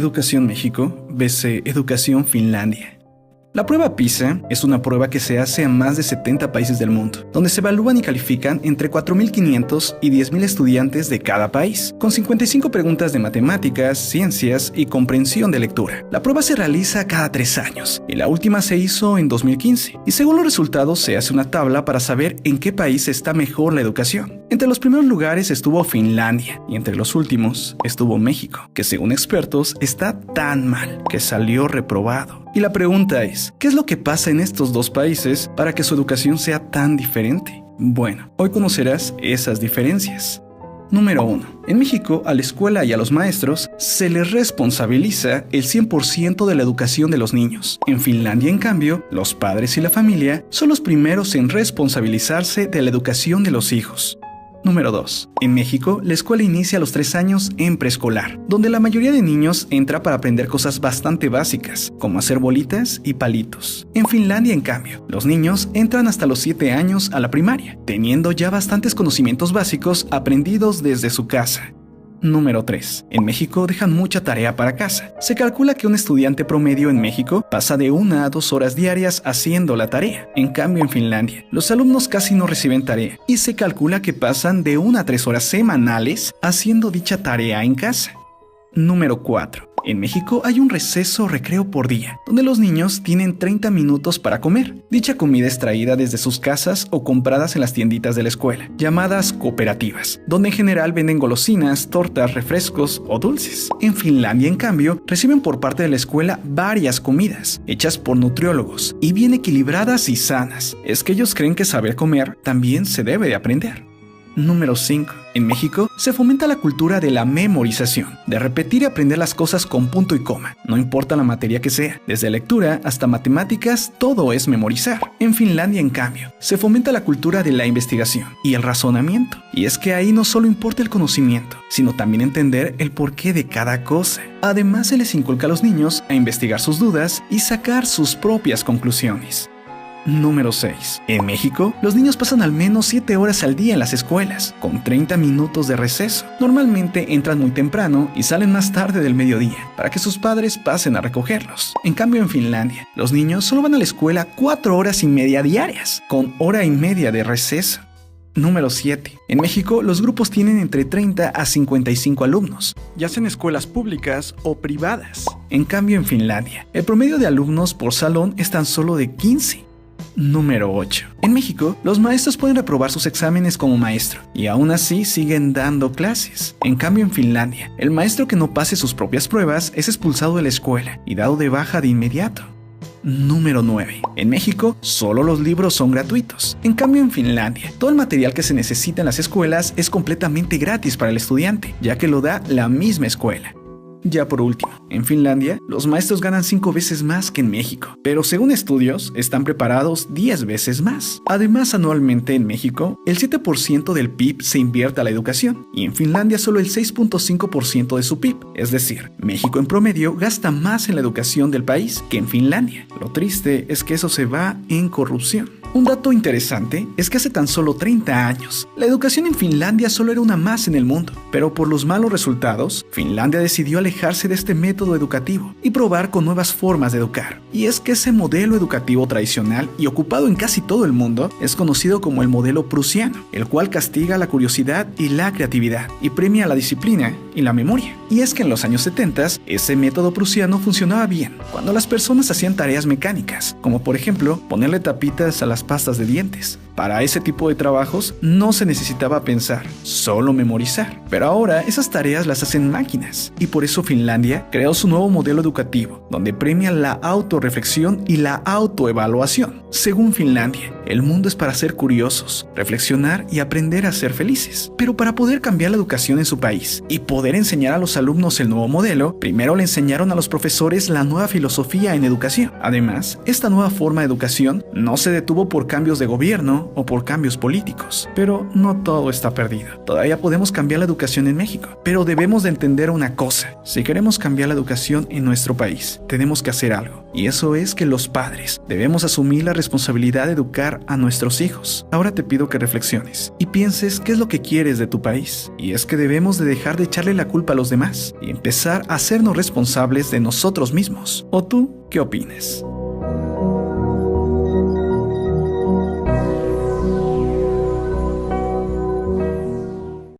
Educación México vs Educación Finlandia. La prueba PISA es una prueba que se hace a más de 70 países del mundo, donde se evalúan y califican entre 4.500 y 10.000 estudiantes de cada país, con 55 preguntas de matemáticas, ciencias y comprensión de lectura. La prueba se realiza cada 3 años, y la última se hizo en 2015, y según los resultados se hace una tabla para saber en qué país está mejor la educación. Entre los primeros lugares estuvo Finlandia, y entre los últimos estuvo México, que según expertos está tan mal que salió reprobado. Y la pregunta es, ¿qué es lo que pasa en estos dos países para que su educación sea tan diferente? Bueno, hoy conocerás esas diferencias. Número 1. En México, a la escuela y a los maestros se les responsabiliza el 100% de la educación de los niños. En Finlandia, en cambio, los padres y la familia son los primeros en responsabilizarse de la educación de los hijos. Número 2. En México, la escuela inicia a los 3 años en preescolar, donde la mayoría de niños entra para aprender cosas bastante básicas, como hacer bolitas y palitos. En Finlandia, en cambio, los niños entran hasta los 7 años a la primaria, teniendo ya bastantes conocimientos básicos aprendidos desde su casa. Número 3. En México dejan mucha tarea para casa. Se calcula que un estudiante promedio en México pasa de 1 a 2 horas diarias haciendo la tarea. En cambio, en Finlandia, los alumnos casi no reciben tarea y se calcula que pasan de 1 a 3 horas semanales haciendo dicha tarea en casa. Número 4. En México hay un receso o recreo por día, donde los niños tienen 30 minutos para comer. Dicha comida es traída desde sus casas o compradas en las tienditas de la escuela, llamadas cooperativas, donde en general venden golosinas, tortas, refrescos o dulces. En Finlandia, en cambio, reciben por parte de la escuela varias comidas, hechas por nutriólogos, y bien equilibradas y sanas. Es que ellos creen que saber comer también se debe de aprender. Número 5. En México se fomenta la cultura de la memorización, de repetir y aprender las cosas con punto y coma, no importa la materia que sea. Desde lectura hasta matemáticas, todo es memorizar. En Finlandia, en cambio, se fomenta la cultura de la investigación y el razonamiento. Y es que ahí no solo importa el conocimiento, sino también entender el porqué de cada cosa. Además, se les inculca a los niños a investigar sus dudas y sacar sus propias conclusiones. Número 6. En México, los niños pasan al menos 7 horas al día en las escuelas, con 30 minutos de receso. Normalmente entran muy temprano y salen más tarde del mediodía, para que sus padres pasen a recogerlos. En cambio, en Finlandia, los niños solo van a la escuela 4 horas y media diarias, con hora y media de receso. Número 7. En México, los grupos tienen entre 30 a 55 alumnos, ya sea en escuelas públicas o privadas. En cambio, en Finlandia, el promedio de alumnos por salón es tan solo de 15. Número 8. En México, los maestros pueden reprobar sus exámenes como maestro y aún así siguen dando clases. En cambio, en Finlandia, el maestro que no pase sus propias pruebas es expulsado de la escuela y dado de baja de inmediato. Número 9. En México, solo los libros son gratuitos. En cambio, en Finlandia, todo el material que se necesita en las escuelas es completamente gratis para el estudiante, ya que lo da la misma escuela. Ya por último, en Finlandia, los maestros ganan 5 veces más que en México, pero según estudios, están preparados 10 veces más. Además, anualmente en México, el 7% del PIB se invierte a la educación, y en Finlandia solo el 6.5% de su PIB. Es decir, México en promedio gasta más en la educación del país que en Finlandia. Lo triste es que eso se va en corrupción. Un dato interesante es que hace tan solo 30 años, la educación en Finlandia solo era una más en el mundo, pero por los malos resultados, Finlandia decidió alejarse de este método educativo y probar con nuevas formas de educar. Y es que ese modelo educativo tradicional y ocupado en casi todo el mundo es conocido como el modelo prusiano, el cual castiga la curiosidad y la creatividad y premia la disciplina y la memoria. Y es que en los años 70 ese método prusiano funcionaba bien cuando las personas hacían tareas mecánicas, como por ejemplo ponerle tapitas a las pastas de dientes. Para ese tipo de trabajos no se necesitaba pensar, solo memorizar. Pero ahora esas tareas las hacen máquinas y por eso Finlandia creó su nuevo modelo educativo, donde premia la autorreflexión y la autoevaluación. Según Finlandia, el mundo es para ser curiosos, reflexionar y aprender a ser felices. Pero para poder cambiar la educación en su país y poder enseñar a los alumnos el nuevo modelo, primero le enseñaron a los profesores la nueva filosofía en educación. Además, esta nueva forma de educación no se detuvo por cambios de gobierno gobierno o por cambios políticos. Pero no todo está perdido. Todavía podemos cambiar la educación en México. Pero debemos de entender una cosa. Si queremos cambiar la educación en nuestro país, tenemos que hacer algo. Y eso es que los padres debemos asumir la responsabilidad de educar a nuestros hijos. Ahora te pido que reflexiones y pienses qué es lo que quieres de tu país. Y es que debemos de dejar de echarle la culpa a los demás y empezar a hacernos responsables de nosotros mismos. ¿O tú qué opinas?